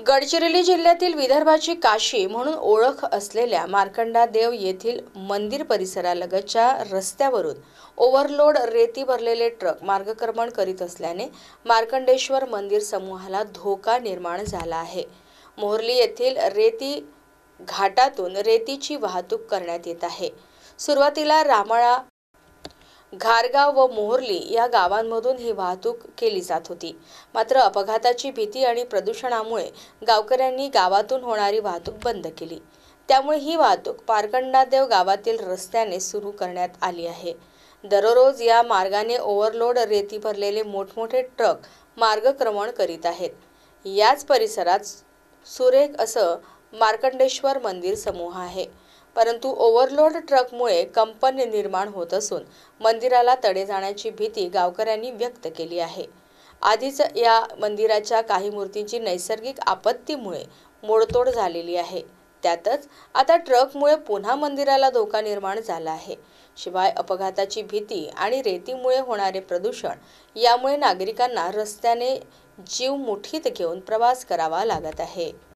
गडचिरोली जिल्ह्यातील विदर्भाची काशी म्हणून ओळख असलेल्या मार्कंडा देव येथील मंदिर परिसरालगतच्या रस्त्यावरून ओव्हरलोड रेती भरलेले ट्रक मार्गक्रमण करीत असल्याने मार्कंडेश्वर मंदिर समूहाला धोका निर्माण झाला आहे। मोहर्ली येथील रेती घाटातून रेतीची वाहतूक करण्यात येत आहे। सुरुवातीला रामळा, घारगाव व मोहर्ली या गावांमधून ही वाहतूक केली जात होती। मात्र अपघाताची भीती आणि प्रदूषणामुळे गावकऱ्यांनी गावातून होणारी वाहतूक बंद केली। त्यामुळे ही वाहतूक मार्कंडादेव गावातील रस्त्याने सुरू करण्यात आली आहे। दररोज या मार्गाने ओव्हरलोड रेती भरलेले मोठमोठे ट्रक मार्गक्रमण करीत आहेत। याच परिसरात सुरेख असं मार्कंडेश्वर मंदिर समूह आहे। परंतु ओव्हरलोड ट्रकमुळे कंपन निर्माण होत असून मंदिराला तडे जाण्याची भीती गावकऱ्यांनी व्यक्त केली आहे। आधीच या मंदिराच्या काही मूर्तींची नैसर्गिक आपत्तीमुळे मोडतोड झालेली आहे। त्यातच आता ट्रकमुळे पुन्हा मंदिराला धोका निर्माण झाला आहे। शिवाय अपघाताची भीती आणि रेतीमुळे होणारे प्रदूषण यामुळे नागरिकांना रस्त्याने जीव मुठीत घेऊन प्रवास करावा लागत आहे।